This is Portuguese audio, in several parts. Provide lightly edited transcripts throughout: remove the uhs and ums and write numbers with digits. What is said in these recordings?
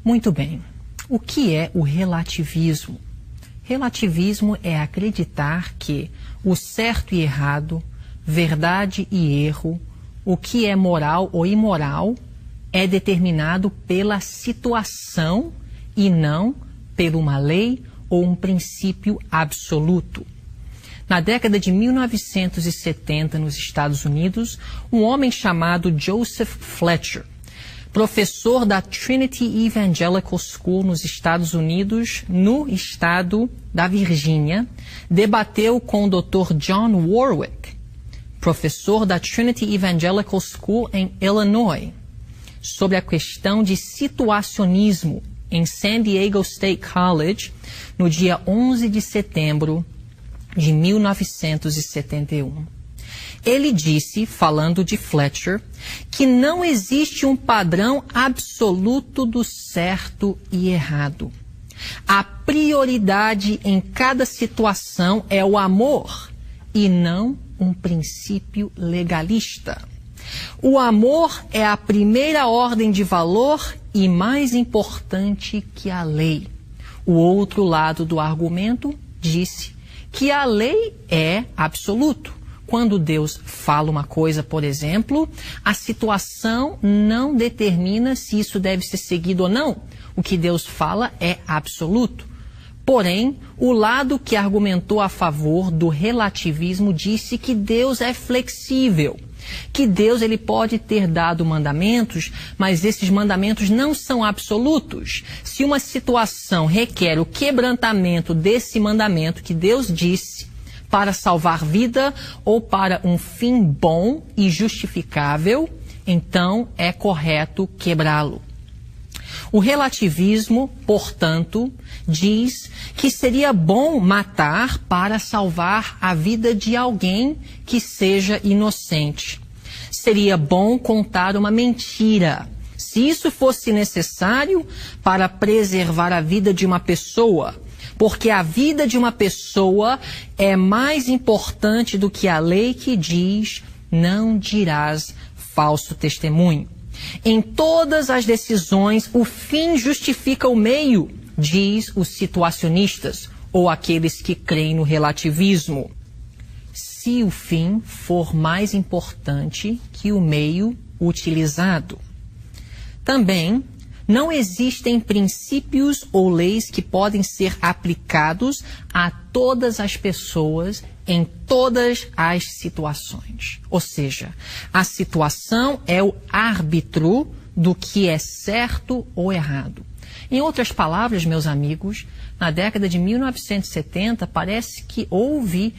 Muito bem. O que é o relativismo? Relativismo é acreditar que o certo e errado, verdade e erro, o que é moral ou imoral, é determinado pela situação e não por uma lei ou um princípio absoluto. Na década de 1970, nos Estados Unidos, um homem chamado Joseph Fletcher, professor da Trinity Evangelical School nos Estados Unidos, no estado da Virgínia, debateu com o Dr. John Warwick, professor da Trinity Evangelical School em Illinois, sobre a questão de situacionismo em San Diego State College, no dia 11 de setembro de 1971. Ele disse, falando de Fletcher, que não existe um padrão absoluto do certo e errado. A prioridade em cada situação é o amor e não um princípio legalista. O amor é a primeira ordem de valor e mais importante que a lei. O outro lado do argumento disse que a lei é absoluto. Quando Deus fala uma coisa, por exemplo, a situação não determina se isso deve ser seguido ou não. O que Deus fala é absoluto. Porém, o lado que argumentou a favor do relativismo disse que Deus é flexível, que Deus ele pode ter dado mandamentos, mas esses mandamentos não são absolutos. Se uma situação requer o quebrantamento desse mandamento que Deus disse, para salvar vida ou para um fim bom e justificável, então é correto quebrá-lo. O relativismo, portanto, diz que seria bom matar para salvar a vida de alguém que seja inocente. Seria bom contar uma mentira, se isso fosse necessário para preservar a vida de uma pessoa, porque a vida de uma pessoa é mais importante do que a lei que diz: não dirás falso testemunho. Em todas as decisões, o fim justifica o meio, diz os situacionistas, ou aqueles que creem no relativismo. Se o fim for mais importante que o meio utilizado. Também não existem princípios ou leis que podem ser aplicados a todas as pessoas em todas as situações. Ou seja, a situação é o árbitro do que é certo ou errado. Em outras palavras, meus amigos, na década de 1970 parece que houve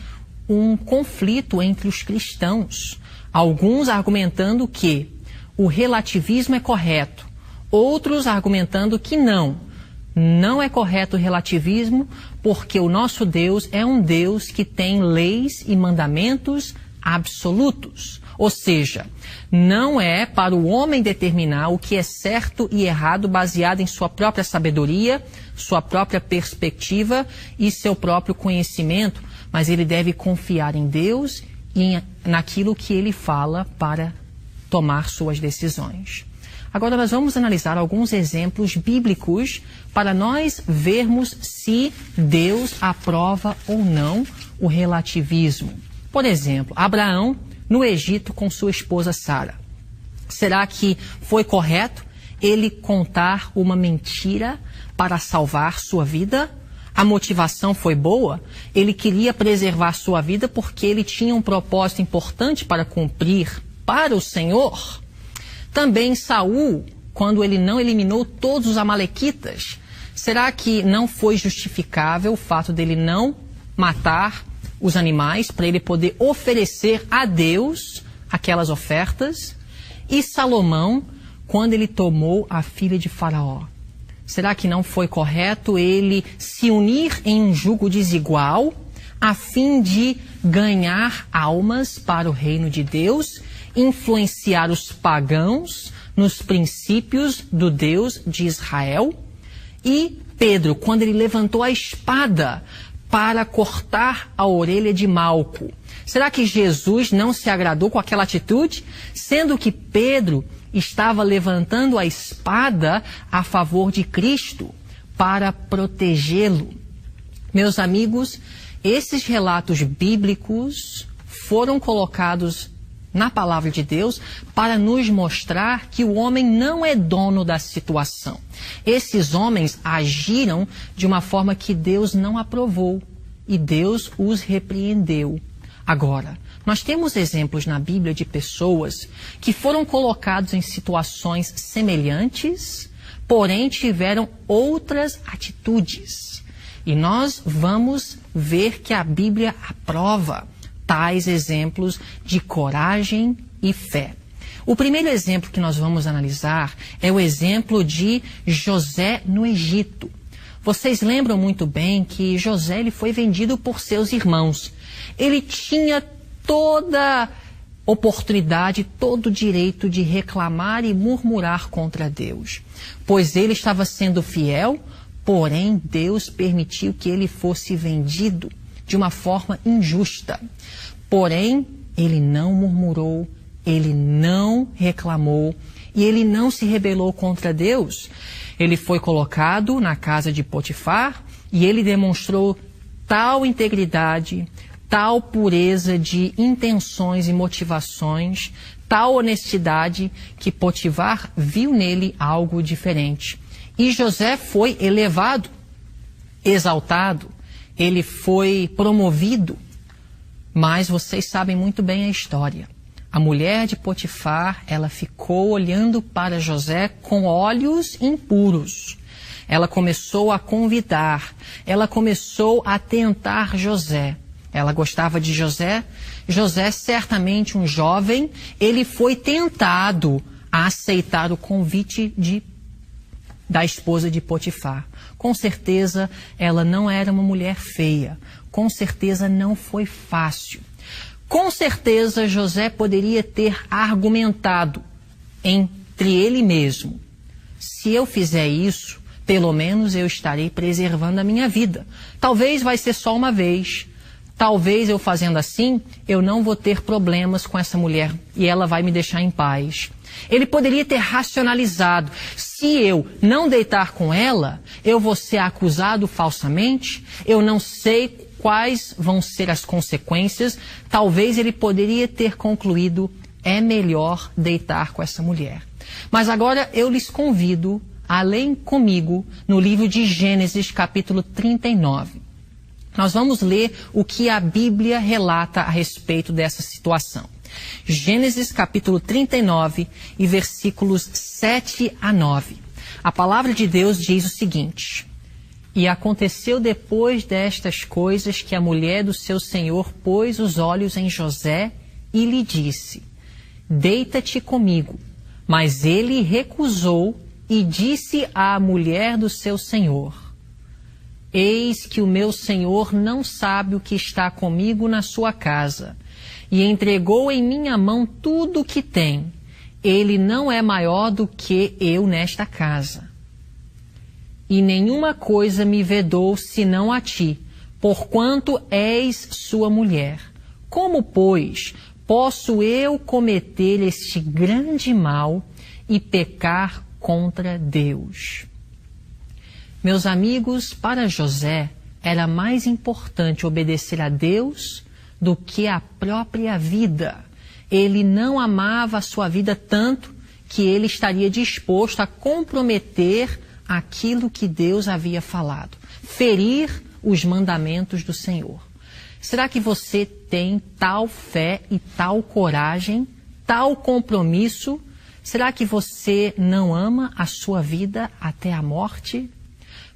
um conflito entre os cristãos. Alguns argumentando que o relativismo é correto, outros argumentando que não é correto o relativismo, porque o nosso Deus é um Deus que tem leis e mandamentos absolutos. Ou seja, não é para o homem determinar o que é certo e errado baseado em sua própria sabedoria, sua própria perspectiva e seu próprio conhecimento, mas ele deve confiar em Deus e naquilo que ele fala para tomar suas decisões. Agora nós vamos analisar alguns exemplos bíblicos para nós vermos se Deus aprova ou não o relativismo. Por exemplo, Abraão no Egito com sua esposa Sara. Será que foi correto ele contar uma mentira para salvar sua vida? A motivação foi boa? Ele queria preservar sua vida porque ele tinha um propósito importante para cumprir para o Senhor? Também Saul, quando ele não eliminou todos os amalequitas, será que não foi justificável o fato dele não matar os animais para ele poder oferecer a Deus aquelas ofertas? E Salomão, quando ele tomou a filha de Faraó, será que não foi correto ele se unir em um jugo desigual a fim de ganhar almas para o reino de Deus, influenciar os pagãos nos princípios do Deus de Israel? E Pedro, quando ele levantou a espada para cortar a orelha de Malco, será que Jesus não se agradou com aquela atitude? Sendo que Pedro, estava levantando a espada a favor de Cristo para protegê-lo. Meus amigos, esses relatos bíblicos foram colocados na palavra de Deus para nos mostrar que o homem não é dono da situação. Esses homens agiram de uma forma que Deus não aprovou e Deus os repreendeu. Agora, nós temos exemplos na Bíblia de pessoas que foram colocados em situações semelhantes, porém tiveram outras atitudes. E nós vamos ver que a Bíblia aprova tais exemplos de coragem e fé. O primeiro exemplo que nós vamos analisar é o exemplo de José no Egito. Vocês lembram muito bem que José ele foi vendido por seus irmãos. Ele tinha toda oportunidade, todo o direito de reclamar e murmurar contra Deus, pois ele estava sendo fiel, porém Deus permitiu que ele fosse vendido de uma forma injusta. Porém, ele não murmurou, ele não reclamou e ele não se rebelou contra Deus. Ele foi colocado na casa de Potifar e ele demonstrou tal integridade, tal pureza de intenções e motivações, tal honestidade, que Potifar viu nele algo diferente. E José foi elevado, exaltado, ele foi promovido. Mas vocês sabem muito bem a história. A mulher de Potifar, ela ficou olhando para José com olhos impuros. Ela começou a convidar, ela começou a tentar José. Ela gostava de José. José, certamente um jovem, ele foi tentado a aceitar o convite da esposa de Potifar. Com certeza, ela não era uma mulher feia. Com certeza, não foi fácil. Com certeza, José poderia ter argumentado entre ele mesmo: se eu fizer isso, pelo menos eu estarei preservando a minha vida. Talvez vai ser só uma vez. Talvez eu fazendo assim, eu não vou ter problemas com essa mulher e ela vai me deixar em paz. Ele poderia ter racionalizado: se eu não deitar com ela, eu vou ser acusado falsamente, eu não sei quais vão ser as consequências. Talvez ele poderia ter concluído: é melhor deitar com essa mulher. Mas agora eu lhes convido a lerem comigo no livro de Gênesis, capítulo 39. Nós vamos ler o que a Bíblia relata a respeito dessa situação. Gênesis capítulo 39 e versículos 7 a 9. A palavra de Deus diz o seguinte: E aconteceu depois destas coisas que a mulher do seu senhor pôs os olhos em José e lhe disse: Deita-te comigo. Mas ele recusou e disse à mulher do seu senhor: Eis que o meu senhor não sabe o que está comigo na sua casa, e entregou em minha mão tudo o que tem. Ele não é maior do que eu nesta casa. E nenhuma coisa me vedou senão a ti, porquanto és sua mulher. Como, pois, posso eu cometer este grande mal e pecar contra Deus? Meus amigos, para José era mais importante obedecer a Deus do que a própria vida. Ele não amava a sua vida tanto que ele estaria disposto a comprometer aquilo que Deus havia falado, ferir os mandamentos do Senhor. Será que você tem tal fé e tal coragem, tal compromisso? Será que você não ama a sua vida até a morte?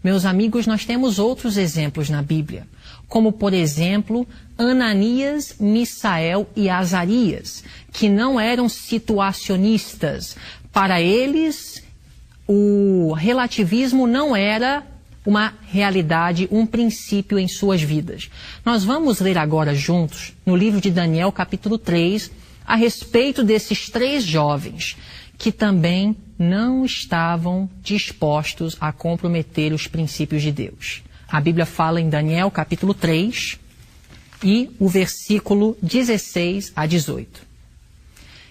Meus amigos, nós temos outros exemplos na Bíblia, como, por exemplo, Ananias, Misael e Azarias, que não eram situacionistas. Para eles, o relativismo não era uma realidade, um princípio em suas vidas. Nós vamos ler agora juntos, no livro de Daniel, capítulo 3, a respeito desses 3 jovens, que também não estavam dispostos a comprometer os princípios de Deus. A Bíblia fala em Daniel, capítulo 3, e o versículo 16 a 18.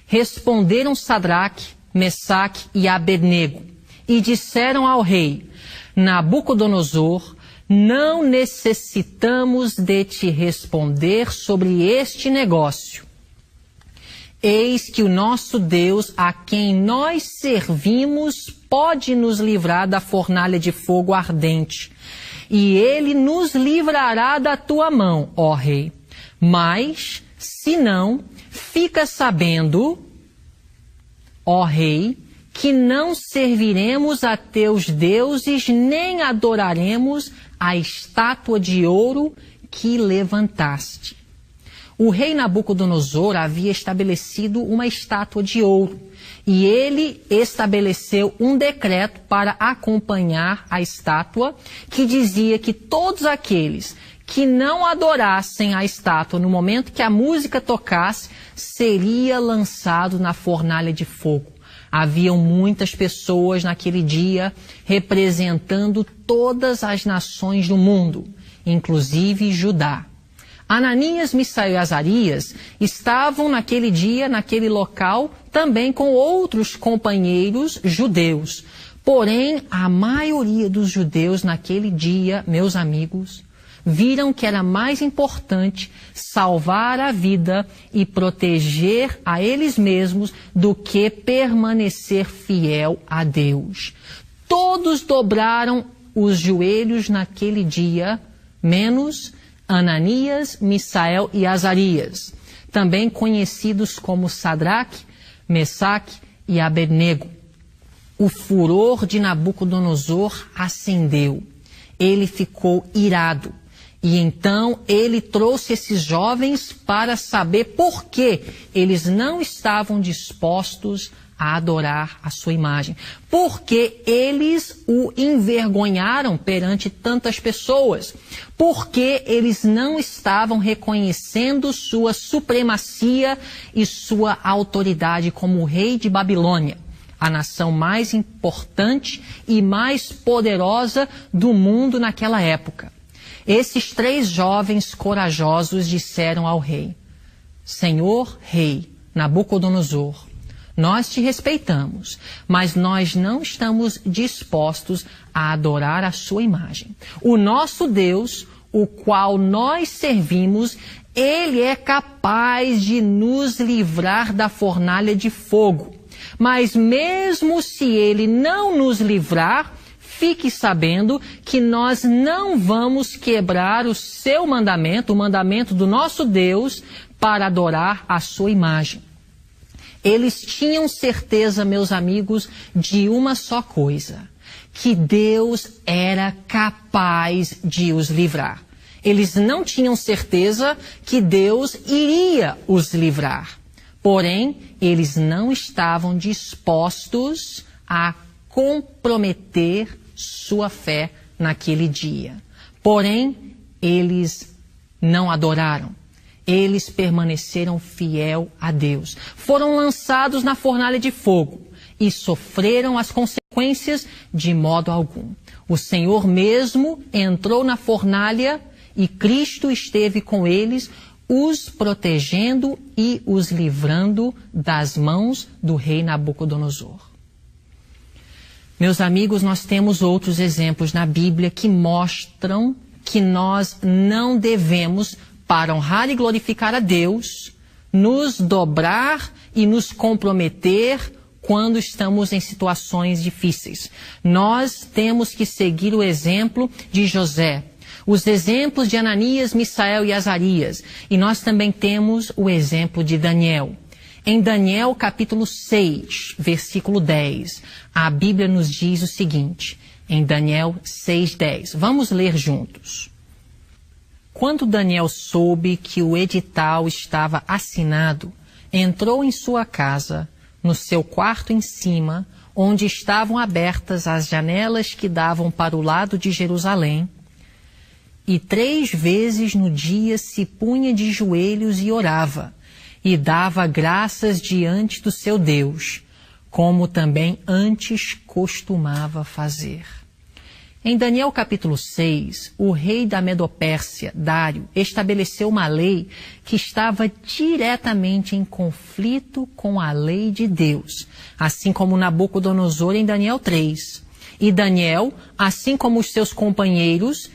Responderam Sadraque, Mesaque e Abednego, e disseram ao rei: Nabucodonosor, não necessitamos de te responder sobre este negócio. Eis que o nosso Deus, a quem nós servimos, pode nos livrar da fornalha de fogo ardente, e ele nos livrará da tua mão, ó rei. Mas, se não, fica sabendo, ó rei, que não serviremos a teus deuses, nem adoraremos a estátua de ouro que levantaste. O rei Nabucodonosor havia estabelecido uma estátua de ouro, e ele estabeleceu um decreto para acompanhar a estátua, que dizia que todos aqueles que não adorassem a estátua no momento que a música tocasse, seria lançado na fornalha de fogo. Haviam muitas pessoas naquele dia representando todas as nações do mundo, inclusive Judá. Ananias, Misael e Azarias estavam naquele dia, naquele local, também com outros companheiros judeus. Porém, a maioria dos judeus naquele dia, meus amigos, viram que era mais importante salvar a vida e proteger a eles mesmos do que permanecer fiel a Deus. Todos dobraram os joelhos naquele dia, menos Ananias, Misael e Azarias, também conhecidos como Sadraque, Mesaque e Abednego. O furor de Nabucodonosor acendeu. Ele ficou irado. E então ele trouxe esses jovens para saber por que eles não estavam dispostos a adorar a sua imagem. Porque eles o envergonharam perante tantas pessoas. Porque eles não estavam reconhecendo sua supremacia e sua autoridade como rei de Babilônia, a nação mais importante e mais poderosa do mundo naquela época. Esses 3 jovens corajosos disseram ao rei: Senhor rei Nabucodonosor, nós te respeitamos, mas nós não estamos dispostos a adorar a sua imagem. O nosso Deus, o qual nós servimos, ele é capaz de nos livrar da fornalha de fogo. Mas mesmo se ele não nos livrar, fique sabendo que nós não vamos quebrar o seu mandamento, o mandamento do nosso Deus, para adorar a sua imagem. Eles tinham certeza, meus amigos, de uma só coisa: que Deus era capaz de os livrar. Eles não tinham certeza que Deus iria os livrar. Porém, eles não estavam dispostos a comprometer sua fé naquele dia. Porém, eles não adoraram. Eles permaneceram fiel a Deus. Foram lançados na fornalha de fogo e sofreram as consequências de modo algum. O Senhor mesmo entrou na fornalha e Cristo esteve com eles, os protegendo e os livrando das mãos do rei Nabucodonosor. Meus amigos, nós temos outros exemplos na Bíblia que mostram que nós não devemos, para honrar e glorificar a Deus, nos dobrar e nos comprometer quando estamos em situações difíceis. Nós temos que seguir o exemplo de José, os exemplos de Ananias, Misael e Azarias, e nós também temos o exemplo de Daniel. Em Daniel capítulo 6, versículo 10, a Bíblia nos diz o seguinte, em Daniel 6:10. Vamos ler juntos. Quando Daniel soube que o edital estava assinado, entrou em sua casa, no seu quarto em cima, onde estavam abertas as janelas que davam para o lado de Jerusalém, e 3 vezes no dia se punha de joelhos e orava, e dava graças diante do seu Deus, como também antes costumava fazer. Em Daniel capítulo 6, o rei da Medopérsia, Dário, estabeleceu uma lei que estava diretamente em conflito com a lei de Deus, assim como Nabucodonosor em Daniel 3. E Daniel, assim como os seus companheiros,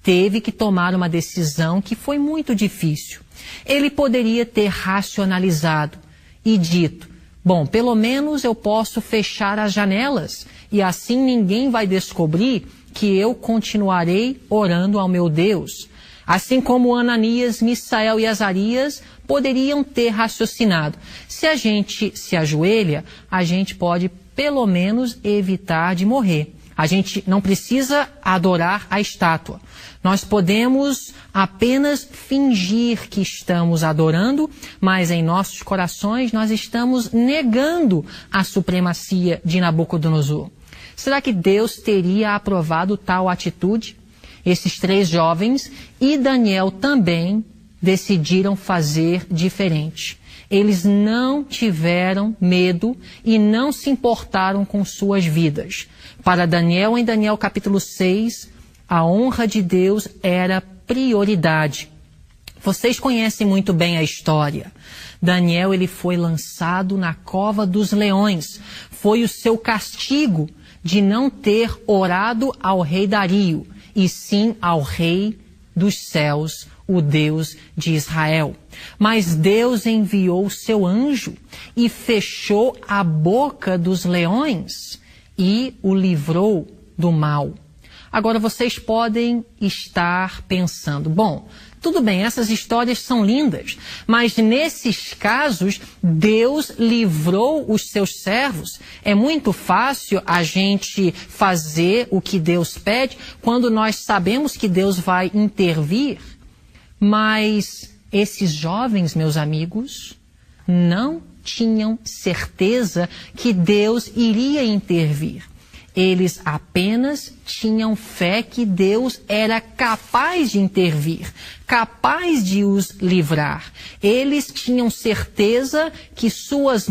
teve que tomar uma decisão que foi muito difícil. Ele poderia ter racionalizado e dito: bom, pelo menos eu posso fechar as janelas e assim ninguém vai descobrir que eu continuarei orando ao meu Deus. Assim como Ananias, Misael e Azarias poderiam ter raciocinado: se a gente se ajoelha, a gente pode pelo menos evitar de morrer. A gente não precisa adorar a estátua. Nós podemos apenas fingir que estamos adorando, mas em nossos corações nós estamos negando a supremacia de Nabucodonosor. Será que Deus teria aprovado tal atitude? Esses 3 jovens e Daniel também decidiram fazer diferente. Eles não tiveram medo e não se importaram com suas vidas. Para Daniel, em Daniel capítulo 6, a honra de Deus era prioridade. Vocês conhecem muito bem a história. Daniel, ele foi lançado na cova dos leões. Foi o seu castigo de não ter orado ao rei Dario, e sim ao rei dos céus, o Deus de Israel. Mas Deus enviou o seu anjo e fechou a boca dos leões e o livrou do mal. Agora vocês podem estar pensando: bom, tudo bem, essas histórias são lindas, mas nesses casos Deus livrou os seus servos. É muito fácil a gente fazer o que Deus pede quando nós sabemos que Deus vai intervir. Mas esses jovens, meus amigos, não tinham certeza que Deus iria intervir. Eles apenas tinham fé que Deus era capaz de intervir, capaz de os livrar. Eles tinham certeza que suas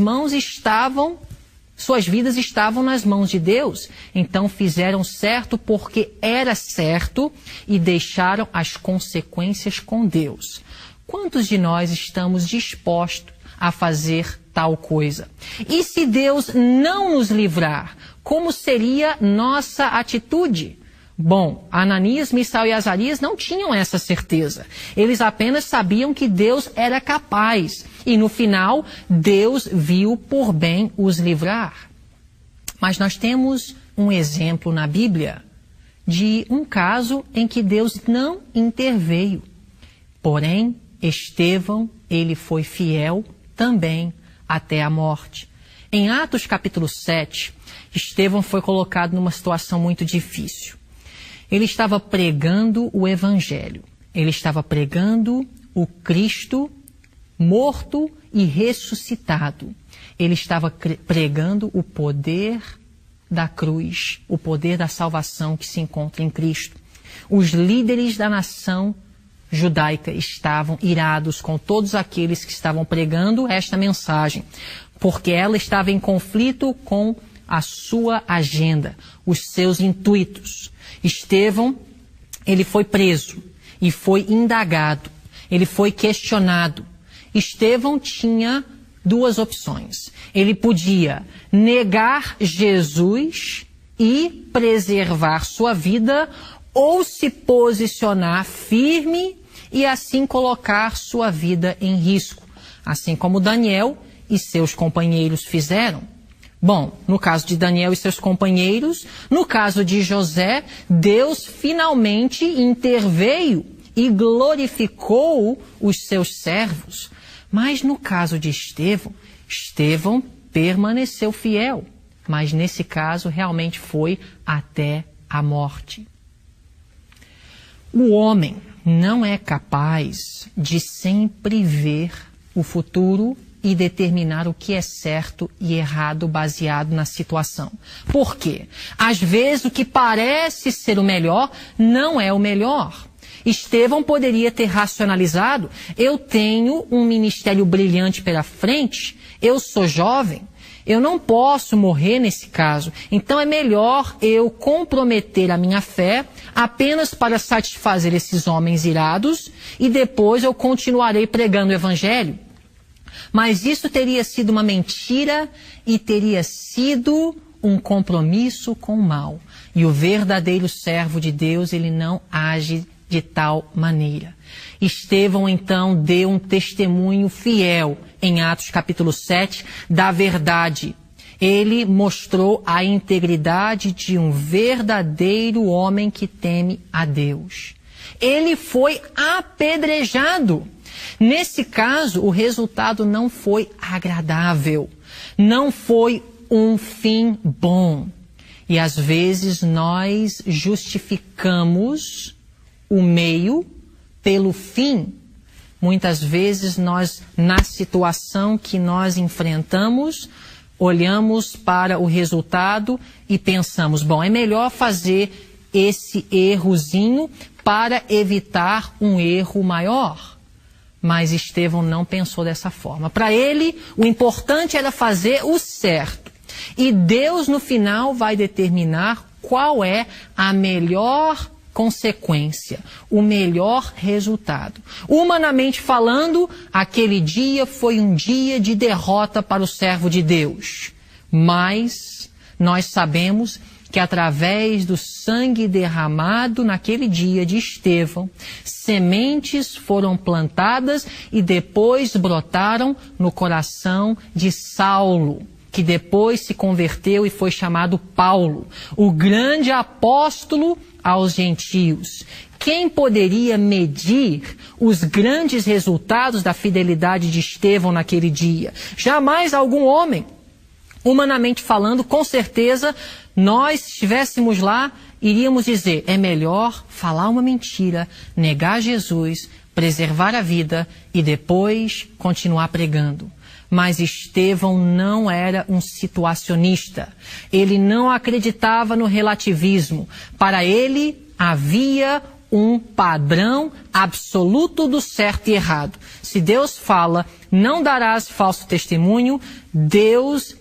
vidas estavam nas mãos de Deus. Então fizeram certo porque era certo e deixaram as consequências com Deus. Quantos de nós estamos dispostos a fazer tal coisa? E se Deus não nos livrar, como seria nossa atitude? Bom, Ananias, Misael e Azarias não tinham essa certeza. Eles apenas sabiam que Deus era capaz. E no final, Deus viu por bem os livrar. Mas nós temos um exemplo na Bíblia de um caso em que Deus não interveio. Porém, Estevão, ele foi fiel também até a morte. Em Atos capítulo 7, Estevão foi colocado numa situação muito difícil. Ele estava pregando o Evangelho. Ele estava pregando o Cristo morto e ressuscitado. Ele estava pregando o poder da cruz, o poder da salvação que se encontra em Cristo. Os líderes da nação judaica estavam irados com todos aqueles que estavam pregando esta mensagem, porque ela estava em conflito com a sua agenda, os seus intuitos. Estevão, ele foi preso e foi indagado, ele foi questionado. Estevão tinha 2 opções. Ele podia negar Jesus e preservar sua vida, ou se posicionar firme e assim colocar sua vida em risco, assim como Daniel e seus companheiros fizeram. Bom, no caso de Daniel e seus companheiros, no caso de José, Deus finalmente interveio e glorificou os seus servos. Mas no caso de Estevão permaneceu fiel, mas nesse caso realmente foi até a morte. O homem não é capaz de sempre ver o futuro e determinar o que é certo e errado baseado na situação. Por quê? Às vezes o que parece ser o melhor não é o melhor. Estevão poderia ter racionalizado: eu tenho um ministério brilhante pela frente, eu sou jovem, Eu não posso morrer nesse caso. Então é melhor eu comprometer a minha fé apenas para satisfazer esses homens irados e depois eu continuarei pregando o evangelho. Mas isso teria sido uma mentira e teria sido um compromisso com o mal. E o verdadeiro servo de Deus, ele não age de tal maneira. Estevão, então, deu um testemunho fiel em Atos capítulo 7 da verdade. Ele mostrou a integridade de um verdadeiro homem que teme a Deus. Ele foi apedrejado. Nesse caso, o resultado não foi agradável, não foi um fim bom. E às vezes nós justificamos o meio pelo fim. Muitas vezes nós, na situação que nós enfrentamos, olhamos para o resultado e pensamos, bom, é melhor fazer esse errozinho para evitar um erro maior. Mas Estevão não pensou dessa forma. Para ele, o importante era fazer o certo. E Deus, no final, vai determinar qual é a melhor consequência, o melhor resultado. Humanamente falando, aquele dia foi um dia de derrota para o servo de Deus. Mas nós sabemos que através do sangue derramado naquele dia de Estevão, sementes foram plantadas e depois brotaram no coração de Saulo, que depois se converteu e foi chamado Paulo, o grande apóstolo aos gentios. Quem poderia medir os grandes resultados da fidelidade de Estevão naquele dia? Jamais algum homem. Humanamente falando, com certeza, nós, se estivéssemos lá, iríamos dizer, é melhor falar uma mentira, negar Jesus, preservar a vida e depois continuar pregando. Mas Estevão não era um situacionista. Ele não acreditava no relativismo. Para ele, havia um padrão absoluto do certo e errado. Se Deus fala, não darás falso testemunho, Deus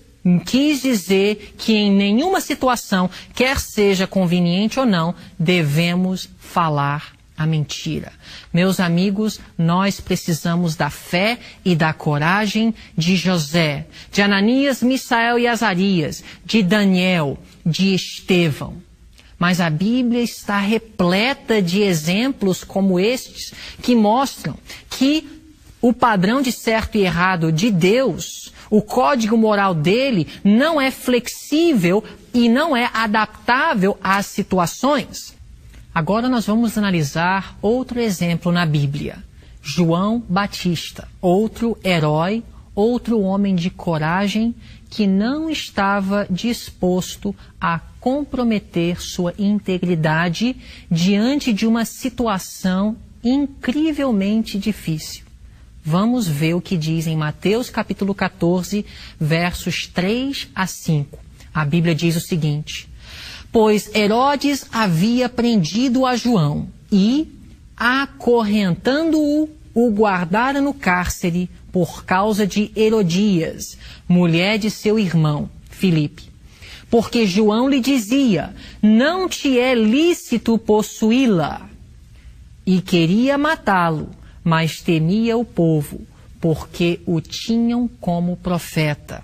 quis dizer que em nenhuma situação, quer seja conveniente ou não, devemos falar a mentira. Meus amigos, nós precisamos da fé e da coragem de José, de Ananias, Misael e Azarias, de Daniel, de Estevão. Mas a Bíblia está repleta de exemplos como estes que mostram que o padrão de certo e errado de Deus, o código moral dele, não é flexível e não é adaptável às situações. Agora nós vamos analisar outro exemplo na Bíblia. João Batista, outro herói, outro homem de coragem que não estava disposto a comprometer sua integridade diante de uma situação incrivelmente difícil. Vamos ver o que diz em Mateus capítulo 14, versos 3 a 5. A Bíblia diz o seguinte: pois Herodes havia prendido a João e, acorrentando-o, o guardara no cárcere por causa de Herodias, mulher de seu irmão, Filipe. Porque João lhe dizia, não te é lícito possuí-la. E queria matá-lo, mas temia o povo, porque o tinham como profeta.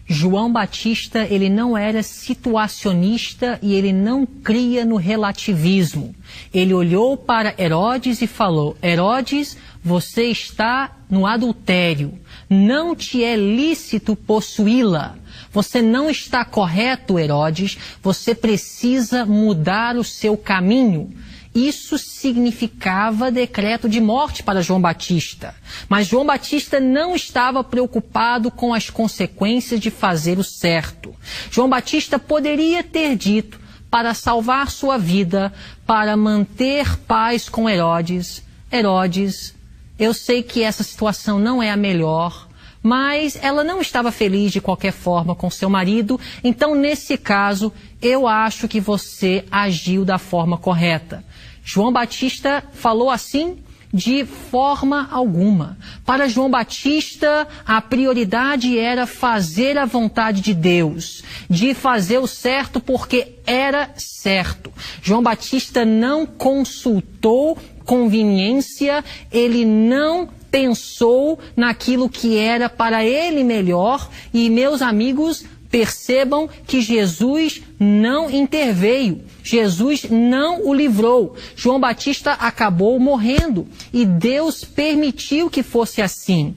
João Batista, ele não era situacionista e ele não cria no relativismo. Ele olhou para Herodes e falou, Herodes, você está no adultério, não te é lícito possuí-la. Você não está correto, Herodes, você precisa mudar o seu caminho. Isso significava decreto de morte para João Batista. Mas João Batista não estava preocupado com as consequências de fazer o certo. João Batista poderia ter dito, para salvar sua vida, para manter paz com Herodes, Herodes, eu sei que essa situação não é a melhor, mas ela não estava feliz de qualquer forma com seu marido, então nesse caso eu acho que você agiu da forma correta. João Batista falou assim De forma alguma. Para João Batista, a prioridade era fazer a vontade de Deus, de fazer o certo porque era certo. João Batista não consultou conveniência, ele não pensou naquilo que era para ele melhor. E, meus amigos, percebam que Jesus não interveio, Jesus não o livrou. João Batista acabou morrendo e Deus permitiu que fosse assim.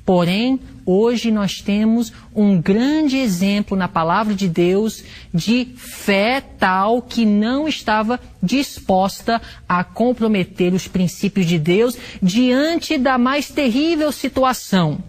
Porém, hoje nós temos um grande exemplo na palavra de Deus de fé tal que não estava disposta a comprometer os princípios de Deus diante da mais terrível situação.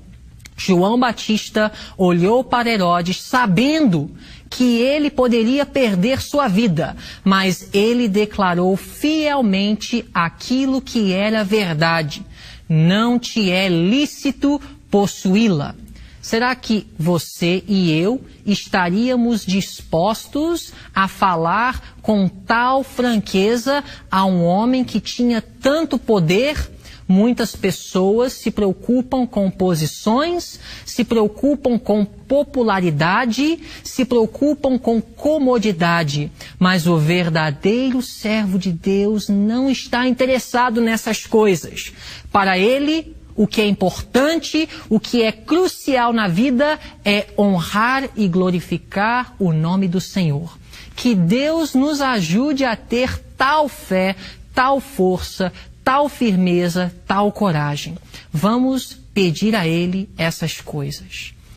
João Batista olhou para Herodes sabendo que ele poderia perder sua vida, mas ele declarou fielmente aquilo que era verdade. Não te é lícito possuí-la. Será que você e eu estaríamos dispostos a falar com tal franqueza a um homem que tinha tanto poder? Muitas pessoas se preocupam com posições, se preocupam com popularidade, se preocupam com comodidade. Mas o verdadeiro servo de Deus não está interessado nessas coisas. Para ele, o que é importante, o que é crucial na vida é honrar e glorificar o nome do Senhor. Que Deus nos ajude a ter tal fé, tal força, tal firmeza, tal coragem. Vamos pedir a Ele essas coisas.